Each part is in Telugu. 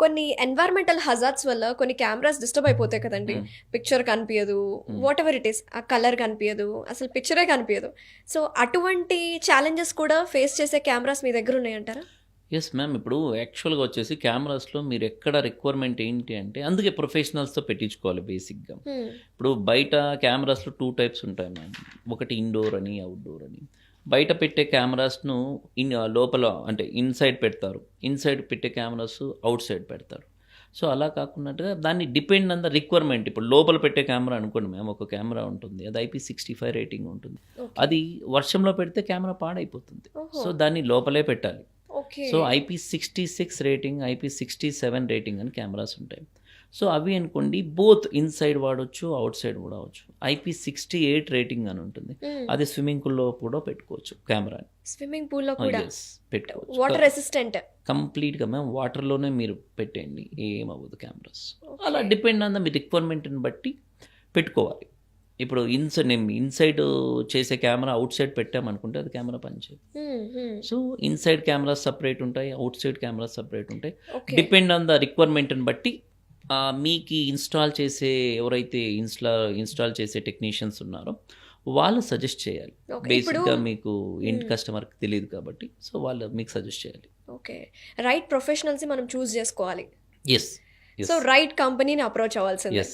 కొన్ని ఎన్వైరన్మెంటల్ హజార్డ్స్ వల్ల కొన్ని కెమెరాస్ డిస్టర్బ్ అయిపోతాయి కదండి. పిక్చర్ కనిపించదు, వాట్ ఎవర్ ఇట్ ఈస్, ఆ కలర్ కనిపించదు, అసలు పిక్చరే కనిపించదు. సో అటువంటి ఛాలెంజెస్ కూడా ఫేస్ చేసే కెమెరాస్ మీ దగ్గర ఉన్నాయంటారా? Yes ma'am. ఇప్పుడు యాక్చువల్గా వచ్చేసి కెమెరాస్లో మీరు ఎక్కడ రిక్వైర్మెంట్ ఏంటి అంటే అందుకే ప్రొఫెషనల్స్తో పెట్టించుకోవాలి బేసిక్గా. ఇప్పుడు బయట కెమెరాస్లో 2 టైప్స్ ఉంటాయి మ్యామ్. ఒకటి ఇండోర్ అని, అవుట్డోర్ అని. బయట పెట్టే కెమెరాస్ను లోపల అంటే ఇన్సైడ్ పెడతారు, ఇన్సైడ్ పెట్టే కెమెరాస్ అవుట్ సైడ్ పెడతారు. సో అలా కాకుండా దాన్ని డిపెండ్ ఆన్ ద రిక్వైర్మెంట్. ఇప్పుడు లోపల పెట్టే కెమెరా అనుకోండి మ్యామ్, ఒక కెమెరా ఉంటుంది, అది IP65 రేటింగ్ ఉంటుంది. అది వర్షంలో పెడితే కెమెరా పాడైపోతుంది. సో దాన్ని లోపలే పెట్టాలి. So IP66 rating, IP67 rating అని కెమెరాస్ ఉంటాయి. సో అవి అనుకోండి బోత్ ఇన్సైడ్ వాడవచ్చు, అవుట్ సైడ్ కూడా అవచ్చు. IP68 రేటింగ్ అని ఉంటుంది, అది స్విమ్మింగ్ పూల్లో కూడా పెట్టుకోవచ్చు కెమెరాని. స్విమ్మింగ్ పూల్లో కూడా పెట్టుకోవచ్చు. వాటర్ రెసిస్టెంట్ కంప్లీట్గా మేము వాటర్లోనే మీరు పెట్టండి, ఏమవ్వదు కెమెరాస్. అలా డిపెండ్ ఆన్ ద మీ రిక్వైర్మెంట్ని బట్టి పెట్టుకోవాలి. ఇప్పుడు ఇన్సైడ్ చేసే కెమెరా అవుట్ సైడ్ పెట్టామనుకుంటే అది కెమెరా పనిచేయదు. సో ఇన్సైడ్ కెమెరాస్ సపరేట్ ఉంటాయి, అవుట్ సైడ్ కెమెరాస్ సపరేట్ ఉంటాయి. డిపెండ్ ఆన్ ద రిక్వైర్మెంట్ని బట్టి మీకు ఇన్స్టాల్ చేసే ఎవరైతే ఇన్స్టాల్ చేసే టెక్నీషియన్స్ ఉన్నారో వాళ్ళు సజెస్ట్ చేయాలి. బేసిక్గా మీకు ఎండ్ కస్టమర్కి తెలియదు కాబట్టి సో వాళ్ళు మీకు సజెస్ట్ చేయాలి. ఓకే, రైట్ ప్రొఫెషనల్స్ మనం చూస్ చేసుకోవాలి. ఎస్. సో రైట్ కంపెనీని అప్రోచ్ అవ్వాల్సింది.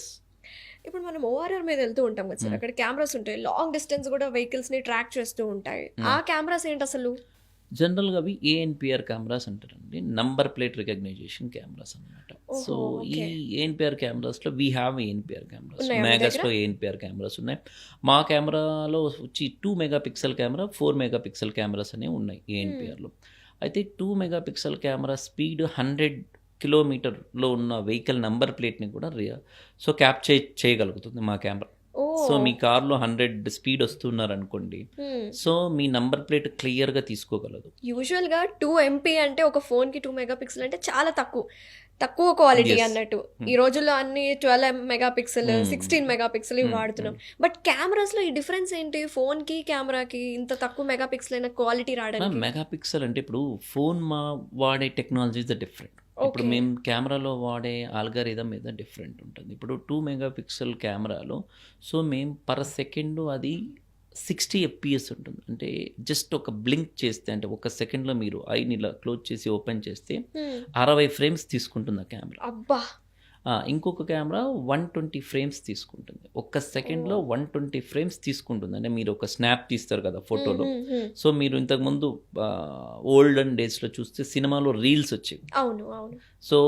ఇప్పుడు మనం ORR మీద వెళ్తూ ఉంటాం కదా సార్, అక్కడ కెమెరాస్ ఉంటాయి, లాంగ్ డిస్టెన్స్ కూడా వెహికల్స్ని ట్రాక్ చేస్తూ ఉంటాయి. ఆ కెమెరాస్ ఏంటి అసలు? జనరల్గా అవి ANPR కెమెరాస్ అంటారండి, నంబర్ ప్లేట్ రికగ్నైజేషన్ కెమెరాస్ అనమాట. సో ఈ ANPR కెమెరాస్లో వీ హ్యావ్ ANPR కెమెరాస్, మేగాస్లో ANPR కెమెరాస్ ఉన్నాయి. మా కెమెరాలో వచ్చి 2 మెగాపిక్సెల్ కెమెరా, 4 మెగాపిక్సెల్ కెమెరాస్ అనేవి ఉన్నాయి ANPRలో. అయితే 2 మెగాపిక్సెల్ కెమెరా స్పీడ్ 100 కిలోమీటర్లో ఉన్న వెహికల్ నంబర్ ప్లేట్ని కూడా సో క్యాప్చర్ చేయగలుగుతుంది మా కెమెరా. సో మీ కార్లో 100 స్పీడ్ వస్తున్నారు అనుకోండి, సో మీ నంబర్ ప్లేట్ క్లియర్గా తీసుకోగలదు. యూజువల్గా 2 MP అంటే ఒక ఫోన్కి 2 మెగాపిక్సెల్ అంటే చాలా తక్కువ క్వాలిటీ అన్నట్టు. ఈ రోజుల్లో అన్ని 12 మెగాపిక్సెల్, 16 మెగాపిక్సెల్ వాడుతున్నాం. బట్ కెమెరాస్లో ఈ డిఫరెన్స్ ఏంటి? ఫోన్కి కెమెరాకి ఇంత తక్కువ మెగాపిక్సెల్ అయిన క్వాలిటీ రావడానికి? మెగాపిక్సెల్ అంటే ఇప్పుడు ఫోన్ వాడే టెక్నాలజీ ఇస్ డిఫరెంట్. ఇప్పుడు మేము కెమెరాలో వాడే ఆల్గారిథం మీద డిఫరెంట్ ఉంటుంది. ఇప్పుడు 2 మెగాపిక్సెల్ కెమెరాలో సో మేము పర్ సెకండ్ అది 60 FPS ఉంటుంది. అంటే జస్ట్ ఒక బ్లింక్ చేస్తే, అంటే ఒక సెకండ్లో మీరు ఐని ఇలా క్లోజ్ చేసి ఓపెన్ చేస్తే 60 ఫ్రేమ్స్ తీసుకుంటుంది ఆ కెమెరా. అబ్బా. ఇంకొక కెమెరా 120 ఫ్రేమ్స్ తీసుకుంటుంది. ఒక్క సెకండ్లో 120 ఫ్రేమ్స్ తీసుకుంటుంది. అంటే మీరు ఒక స్నాప్ తీస్తారు కదా ఫోటోలో, సో మీరు ఇంతకుముందు ఓల్డెన్ డేస్లో చూస్తే సినిమాలో రీల్స్ వచ్చేవి. అవును. సో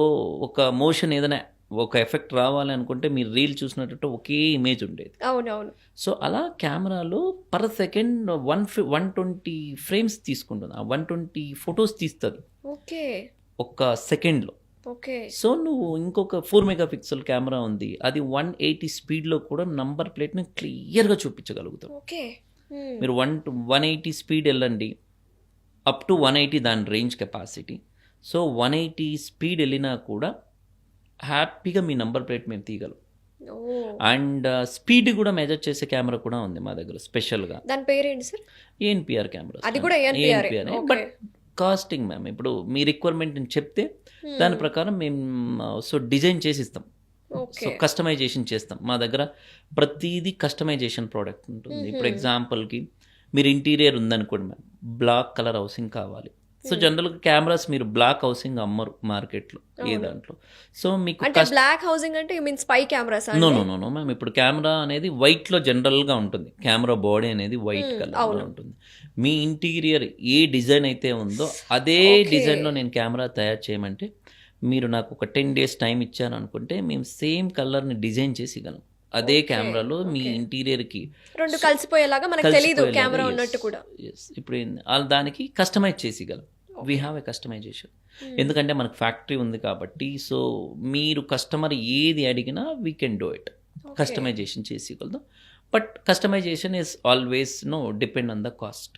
ఒక మోషన్ ఏదైనా ఒక ఎఫెక్ట్ రావాలి అనుకుంటే మీరు రీల్ చూసినట్టు ఒకే ఇమేజ్ ఉండేది. అవునవును. సో అలా కెమెరాలో పర్ సెకండ్ 120 ఫ్రేమ్స్ తీసుకుంటుంది. ఆ 120 ఫొటోస్ తీస్తుంది ఒక్క సెకండ్లో. సో నువ్వు ఇంకొక 4 మెగాపిక్సెల్ కెమెరా ఉంది, అది 180 స్పీడ్లో కూడా నంబర్ ప్లేట్ని క్లియర్గా చూపించగలుగుతాం. మీరు 180 స్పీడ్ వెళ్ళండి, అప్ టు 180 దాని రేంజ్ కెపాసిటీ. సో 180 స్పీడ్ వెళ్ళినా కూడా హ్యాపీగా మీ నంబర్ ప్లేట్ మేము తీయగలం. అండ్ స్పీడ్ కూడా మెజర్ చేసే కెమెరా కూడా ఉంది మా దగ్గర స్పెషల్గా. దాని పేరేంటి సార్? ANPR camera. అది కూడా ANPR. బట్ కాస్టింగ్ మ్యామ్, ఇప్పుడు మీ రిక్వైర్మెంట్ చెప్తే దాని ప్రకారం మేము సో డిజైన్ చేసి ఇస్తాం. సో కస్టమైజేషన్ చేస్తాం. మా దగ్గర ప్రతిదీ కస్టమైజేషన్ ప్రోడక్ట్ ఉంటుంది. ఇప్పుడు ఎగ్జాంపుల్కి మీరు ఇంటీరియర్ ఉందనుకోండి మ్యామ్, బ్లాక్ కలర్ హౌసింగ్ కావాలి. సో జనరల్గా కెమెరాస్ మీరు బ్లాక్ హౌసింగ్ అమ్మరు మార్కెట్లో ఏ దాంట్లో. సో మీకు బ్లాక్ హౌసింగ్ అంటే స్పై కెమెరాస్? No ma'am. ఇప్పుడు కెమెరా అనేది వైట్లో జనరల్గా ఉంటుంది, కెమెరా బాడీ అనేది వైట్ కలర్లో ఉంటుంది. మీ ఇంటీరియర్ ఏ డిజైన్ అయితే ఉందో అదే డిజైన్లో నేను కెమెరా తయారు చేయమంటే మీరు నాకు ఒక 10 days టైం ఇచ్చాను అనుకుంటే మేము సేమ్ కలర్ని డిజైన్ చేసి ఇవ్వగలం. అదే కెమెరాలో మీ ఇంటీరియర్కి రెండు కలిసిపోయేలాగా మనకు తెలియదు కెమెరా ఉన్నట్టు కూడా. ఇప్పుడు దానికి కస్టమైజ్ చేసి ఇవ్వగలం. We have a customization. ఎందుకంటే మనకు ఫ్యాక్టరీ ఉంది కాబట్టి. సో మీరు కస్టమర్ ఏది అడిగినా we can do it, customization చేసి ఇవ్వగలుగుతాం. But customization is always depend on the cost.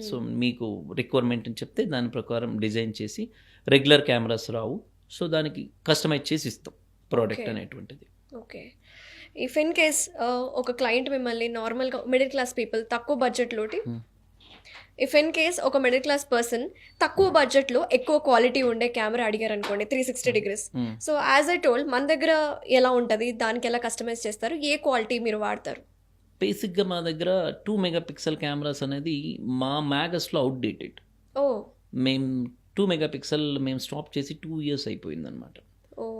So మీకు రిక్వైర్మెంట్ అని చెప్తే దాని ప్రకారం డిజైన్ చేసి, రెగ్యులర్ కెమెరాస్ రావు, సో దానికి కస్టమైజ్ చేసి ఇస్తాం ప్రోడక్ట్ అనేటువంటిది. ఓకే. ఇఫ్ ఇన్ కేస్ ఒక క్లయింట్ మిమ్మల్ని నార్మల్గా మిడిల్ క్లాస్ పీపుల్ తక్కువ బడ్జెట్లోటి ఇఫ్ ఇన్ కేస్ ఒక మిడిల్ క్లాస్ పర్సన్ తక్కువ బడ్జెట్లో ఎక్కువ క్వాలిటీ ఉండే కెమెరా అడిగారు అనుకోండి 360 degrees, so as I told మన దగ్గర ఎలా ఉంటుంది, దానికి ఎలా కస్టమైజ్ చేస్తారు, ఏ క్వాలిటీ మీరు వాడతారు? బేసిక్గా మా దగ్గర 2 మెగాపిక్సెల్ కెమెరాస్ అనేది మా మ్యాగస్లో అవుట్డేటెడ్. ఓ మేము 2 మెగాపిక్సెల్ మేము స్టాప్ చేసి 2 years అయిపోయిందనమాట.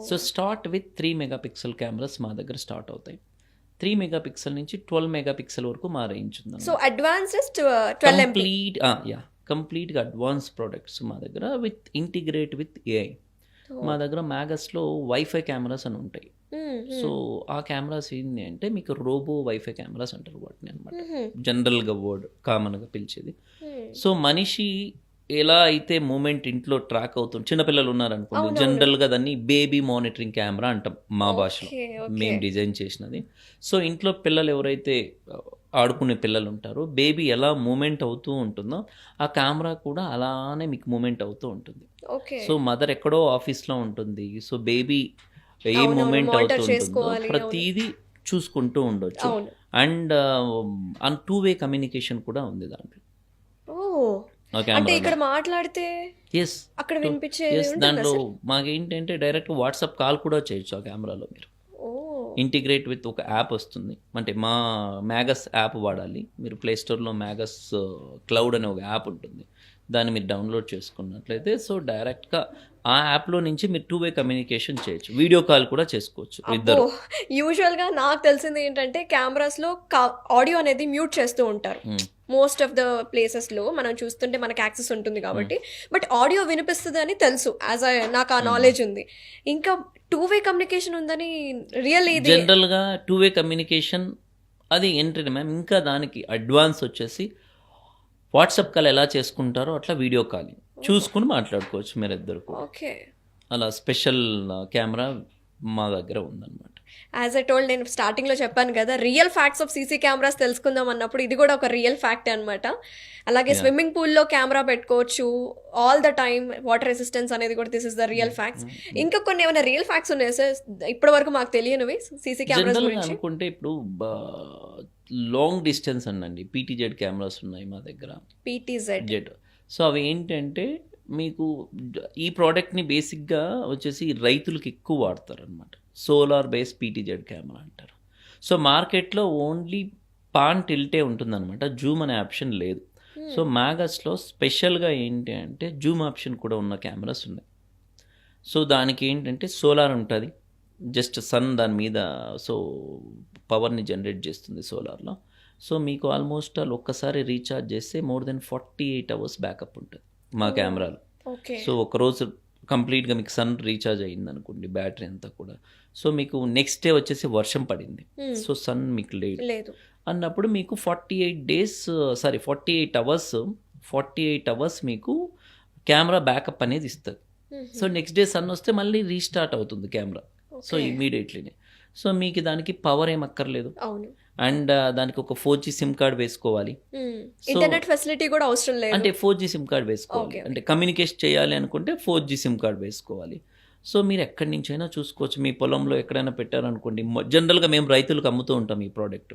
So start with 3 megapixel cameras మా దగ్గర స్టార్ట్ అవుతాయి. 3 మెగాపిక్సెల్ నుంచి 12 మెగాపిక్సెల్ వరకు మా రేంజ్ ఉంది. సో అడ్వాన్స్డ్ 12 MP కంప్లీట్గా అడ్వాన్స్ ప్రోడక్ట్స్ మా దగ్గర విత్ ఇంటిగ్రేట్ విత్ ఏఐ. మా దగ్గర మ్యాగస్లో వైఫై కెమెరాస్ అని ఉంటాయి. సో ఆ కెమెరాస్ ఏంటి అంటే మీకు రోబో వైఫై కెమెరాస్ అంటారు వాటిని అనమాట, జనరల్గా వర్డ్ కామన్గా పిలిచేది. సో మనిషి ఎలా అయితే మూమెంట్ ఇంట్లో ట్రాక్ అవుతుంది, చిన్నపిల్లలు ఉన్నారనుకోండి జనరల్గా దాన్ని బేబీ మానిటరింగ్ కెమెరా అంటాం మా భాషలో, మేము డిజైన్ చేసినది. సో ఇంట్లో పిల్లలు ఎవరైతే ఆడుకునే పిల్లలు ఉంటారో బేబీ ఎలా మూమెంట్ అవుతూ ఉంటుందో ఆ కెమెరా కూడా అలానే మీకు మూమెంట్ అవుతూ ఉంటుంది. సో మదర్ ఎక్కడో ఆఫీస్లో ఉంటుంది, సో బేబీ ఏ మూమెంట్ అవుతుంటుందో ప్రతిదీ చూసుకుంటూ ఉండొచ్చు. అండ్ 2-way కమ్యూనికేషన్ కూడా ఉంది దాంట్లో. అంటే ఇక్కడ మాట్లాడితే అక్కడ వినిపించేది దాంట్లో మాకేంటంటే డైరెక్ట్ వాట్సాప్ కాల్ కూడా చేయొచ్చు ఆ కెమెరాలో. మీరు ఇంటిగ్రేట్ విత్ ఒక యాప్ వస్తుంది, అంటే మా మ్యాగస్ యాప్ వాడాలి మీరు. ప్లే స్టోర్లో మ్యాగస్ క్లౌడ్ అనే ఒక యాప్ ఉంటుంది, దాన్ని మీరు డౌన్లోడ్ చేసుకున్నట్లయితే సో డైరెక్ట్గా ఆ యాప్లో నుంచి మీరు 2-way కమ్యూనికేషన్ చేయొచ్చు, వీడియో కాల్ కూడా చేసుకోవచ్చు ఇద్దరు. యూజువల్గా నాకు తెలిసింది ఏంటంటే కెమెరాస్లో ఆడియో అనేది మ్యూట్ చేస్తూ ఉంటారు మోస్ట్ ఆఫ్ ద ప్లేసెస్లో, మనం చూస్తుంటే మనకి యాక్సెస్ ఉంటుంది కాబట్టి. బట్ ఆడియో వినిపిస్తుంది అని తెలుసు, నాకు ఆ నాలెడ్జ్ ఉంది. ఇంకా 2-way కమ్యూనికేషన్ ఉందని రియల్లీ జనరల్గా 2-way కమ్యూనికేషన్ అది ఏంటంటే మ్యామ్, ఇంకా దానికి అడ్వాన్స్ వచ్చేసి వాట్సాప్ కాల్ ఎలా చేసుకుంటారో అట్లా వీడియో కాల్ చూసుకుని మాట్లాడుకోవచ్చు మీరు ఇద్దరు. ఓకే, అలా స్పెషల్ కెమెరా మా దగ్గర ఉందన్నమాట. యాజ్ ఐ టోల్డ్, నేను స్టార్టింగ్లో చెప్పాను కదా real facts of CC cameras తెలుసుకుందాం అన్నప్పుడు ఇది కూడా ఒక రియల్ ఫ్యాక్ట్ అనమాట. అలాగే స్విమ్మింగ్ పూల్లో కెమెరా పెట్టుకోవచ్చు all the time, water resistance అనేది కూడా this is the real facts. ఇంకా కొన్ని ఏమైనా రియల్ ఫ్యాక్ట్స్ ఉన్నాయి సార్ ఇప్పటి వరకు మాకు తెలియనివి సీసీ కెమెరాస్ గురించి? అనుకుంటే ఇప్పుడు లాంగ్ డిస్టెన్స్ అండి పీటీజెడ్ కెమెరాస్ ఉన్నాయి మా దగ్గర. పీటీజెడ్ సో అవి ఏంటంటే మీకు ఈ ప్రోడక్ట్ని బేసిక్గా వచ్చేసి రైతులకు ఎక్కువ వాడతారు అనమాట. సోలార్ బేస్డ్ పీటీజెడ్ కెమెరా అంటారు. సో మార్కెట్లో ఓన్లీ పాన్ టిల్టే ఉంటుందన్నమాట, జూమ్ అనే ఆప్షన్ లేదు. సో మ్యాగస్లో స్పెషల్గా ఏంటి అంటే జూమ్ ఆప్షన్ కూడా ఉన్న కెమెరాస్ ఉన్నాయి. సో దానికి ఏంటంటే సోలార్ ఉంటుంది, జస్ట్ సన్ దాని మీద సో పవర్ని జనరేట్ చేస్తుంది సోలార్లో. సో మీకు ఆల్మోస్ట్ ఒక్కసారి రీఛార్జ్ చేస్తే మోర్ దెన్ 48 hours బ్యాకప్ ఉంటుంది మా కెమెరాలో. సో ఒకరోజు కంప్లీట్గా మీకు సన్ రీఛార్జ్ అయ్యింది అనుకోండి బ్యాటరీ అంతా కూడా, సో మీకు నెక్స్ట్ డే వచ్చేసి వర్షం పడింది, సో సన్ మీకు లేదు అన్నప్పుడు మీకు 48 hours మీకు కెమెరా బ్యాకప్ అనేది ఇస్తుంది. సో నెక్స్ట్ డే సన్ వస్తే మళ్ళీ రీస్టార్ట్ అవుతుంది కెమెరా, సో ఇమీడియట్లీనే. సో మీకు దానికి పవర్ ఏం అక్కర్లేదు, అండ్ దానికి ఒక 4G సిమ్ కార్డ్ వేసుకోవాలి, ఇంటర్నెట్ ఫెసిలిటీ కూడా అవసరం లేదు. అంటే 4G సిమ్ కార్డ్ వేసుకోవాలి, అంటే కమ్యూనికేషన్ చేయాలి అనుకుంటే 4G సిమ్ కార్డ్ వేసుకోవాలి. సో మీరు ఎక్కడి నుంచైనా చూసుకోవచ్చు, మీ పొలంలో ఎక్కడైనా పెట్టారనుకోండి. జనరల్గా మేము రైతులకు అమ్ముతూ ఉంటాం ఈ ప్రోడక్ట్.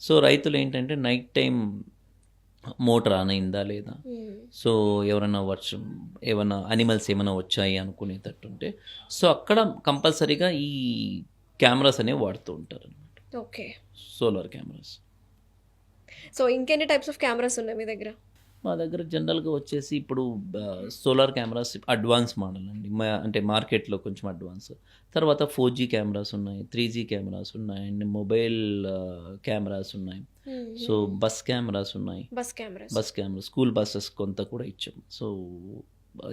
సో రైతులు ఏంటంటే నైట్ టైం మోటార్ ఆన్ అయిందా లేదా, సో ఎవరైనా వర్షం ఏమైనా అనిమల్స్ ఏమైనా వచ్చాయి అనుకునేటట్టుంటే సో అక్కడ కంపల్సరీగా ఈ కెమెరాస్ అనేవి వాడుతూ ఉంటారు అనమాట. Okay, solar cameras. సో ఇంకెన్ని టైప్స్ ఆఫ్ కెమెరాస్ ఉన్నాయి మీ దగ్గర? మా దగ్గర జనరల్గా వచ్చేసి ఇప్పుడు సోలార్ కెమెరాస్ అడ్వాన్స్ మోడల్ అండి, అంటే మార్కెట్లో కొంచెం అడ్వాన్స్. తర్వాత 4G కెమెరాస్ ఉన్నాయి, 3G కెమెరాస్ ఉన్నాయి, అండ్ మొబైల్ కెమెరాస్ ఉన్నాయి. సో బస్ కెమెరాస్ ఉన్నాయి, బస్ కెమెరా స్కూల్ బస్సెస్ కొంత కూడా ఇచ్చాం. సో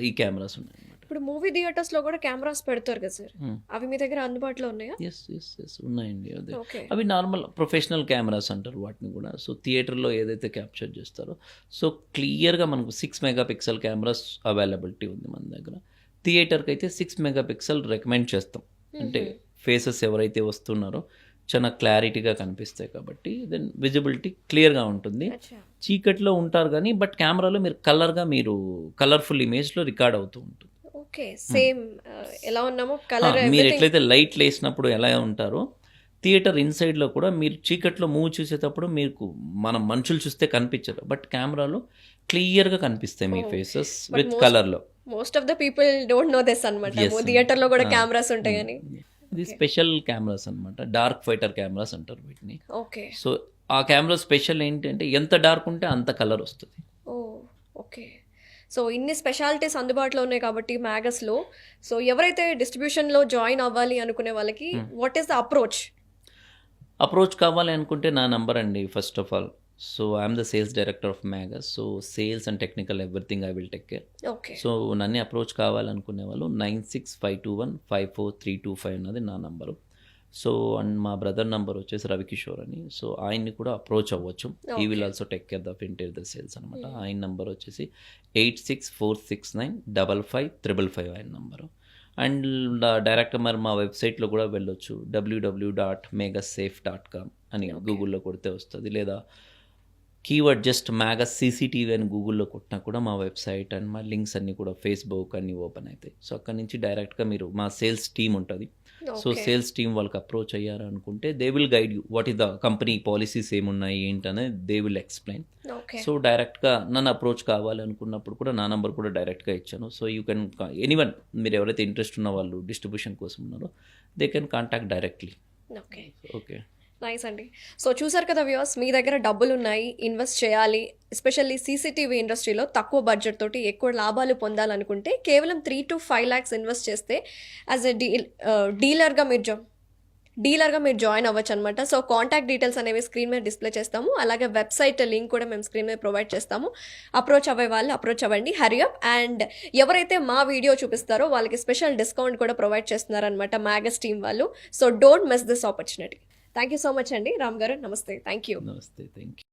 ఈ కెమెరాస్ ఉన్నాయి. ఇప్పుడు మూవీ థియేటర్స్ లో కూడా కెమెరాస్ పెడతారు కదా సార్, అవి మీ దగ్గర అందుబాటులో ఉన్నాయా? ఎస్ ఉన్నాయండి. అదే అవి నార్మల్ ప్రొఫెషనల్ కెమెరాస్ అంటారు వాటిని కూడా. సో థియేటర్లో ఏదైతే క్యాప్చర్ చేస్తారో సో క్లియర్గా మనకు 6 మెగాపిక్సెల్ కెమెరాస్ అవైలబిలిటీ ఉంది మన దగ్గర. థియేటర్కి అయితే 6 మెగాపిక్సెల్ రికమెండ్ చేస్తాం, అంటే ఫేసెస్ ఎవరైతే వస్తున్నారో చాలా క్లారిటీగా కనిపిస్తాయి కాబట్టి దెన్ విజిబిలిటీ క్లియర్గా ఉంటుంది. చీకట్లో ఉంటారు కానీ బట్ కెమెరాలో మీరు కలర్ఫుల్ ఇమేజ్లో రికార్డ్ అవుతూ ఉంటుంది. ఓకే, సేమ్ ఎలా ఉన్నామో కలర్ మీరు ఎట్లయితే లైట్లు వేసినప్పుడు ఎలా ఉంటారో థియేటర్ ఇన్సైడ్లో కూడా మీరు చీకట్లో మూవీ చూసేటప్పుడు మీకు మనం మనుషులు చూస్తే కనిపించదు, బట్ కెమెరాలో క్లియర్గా కనిపిస్తాయి మీ ఫేసెస్ విత్ కలర్లో. Most of the people don't know this అనమాట, Yes. థియేటర్ లో కూడా కెమెరాస్ ఉంటాయని. ఇది స్పెషల్ కెమెరాస్ అన్నమాట, డార్క్ ఫైటర్ కెమెరాస్ అంటారు వీటిని. ఓకే. సో ఆ కెమెరా స్పెషల్ ఏంటంటే ఎంత డార్క్ ఉంటే అంత కలర్ వస్తుంది. ఓ ఓకే. సో ఇన్ని స్పెషాలిటీస్ అందుబాటులో ఉన్నాయి కాబట్టి మ్యాగస్లో, సో ఎవరైతే డిస్ట్రిబ్యూషన్లో జాయిన్ అవ్వాలి అనుకునే వాళ్ళకి వాట్ ఈస్ ద అప్రోచ్ కావాలి అనుకుంటే నా నంబర్ అండి. First of all, so I'm the sales director of Magus. So sales and technical everything I will take care. Okay. So నన్ను అప్రోచ్ కావాలనుకునే వాళ్ళు 9652154325 అన్నది నా నంబరు. సో అండ్ మా బ్రదర్ నంబర్ వచ్చేసి రవికిషోర్ అని. సో ఆయన్ని కూడా అప్రోచ్ అవ్వచ్చు. He will also take care the interior the sales అనమాట. ఆయన నంబర్ వచ్చేసి 8646955555 ఆయన నంబరు. అండ్ డైరెక్ట్గా మరి మా వెబ్సైట్లో కూడా వెళ్ళొచ్చు, www.megasafe.com అని గూగుల్లో కొడితే వస్తుంది, లేదా కీవర్డ్ జస్ట్ మ్యాగస్ సీసీటీవీ అని గూగుల్లో కొట్టినా కూడా మా వెబ్సైట్ అండ్ మా లింక్స్ అన్నీ కూడా ఫేస్బుక్ అన్నీ ఓపెన్ అవుతాయి. సో అక్కడ నుంచి డైరెక్ట్గా మీరు మా సేల్స్ టీమ్ ఉంటుంది. సో సేల్స్ టీమ్ వాళ్ళకి అప్రోచ్ అయ్యారు అనుకుంటే they will guide you what is the company policies ఏమున్నాయి ఏంటనేది దే విల్ ఎక్స్ప్లెయిన్. సో డైరెక్ట్గా నన్ను అప్రోచ్ కావాలి అనుకున్నప్పుడు కూడా నా నెంబర్ కూడా డైరెక్ట్గా ఇచ్చాను. సో యూ కెన్ ఎనీవన్, మీరు ఎవరైతే ఇంట్రెస్ట్ ఉన్న వాళ్ళు డిస్ట్రిబ్యూషన్ కోసం ఉన్నారో they can contact directly. Okay. Okay, nice అండి. సో చూసారు కదా వ్యూవర్స్, మీ దగ్గర డబ్బులు ఉన్నాయి, ఇన్వెస్ట్ చేయాలి, ఎస్పెషల్లీ సీసీటీవీ ఇండస్ట్రీలో తక్కువ బడ్జెట్ తోటి ఎక్కువ లాభాలు పొందాలనుకుంటే కేవలం 3 to 5 lakhs ఇన్వెస్ట్ చేస్తే యాజ్ ఎ డీలర్గా మీరు జాయిన్ అవ్వచ్చు అనమాట. సో కాంటాక్ట్ డీటెయిల్స్ అనేవి స్క్రీన్ మీద డిస్ప్లే చేస్తాము, అలాగే వెబ్సైట్ లింక్ కూడా మేము స్క్రీన్ మీద ప్రొవైడ్ చేస్తాము. అప్రోచ్ అవ్వే వాళ్ళు అప్రోచ్ అవ్వండి, హరి అప్. అండ్ ఎవరైతే మా వీడియో చూపిస్తారో వాళ్ళకి స్పెషల్ డిస్కౌంట్ కూడా ప్రొవైడ్ చేస్తున్నారనమాట మ్యాగస్ టీమ్ వాళ్ళు. So don't miss this opportunity. Thank you so much అండి రామ్ గారు. నమస్తే. Thank you. నమస్తే, థ్యాంక్ యూ.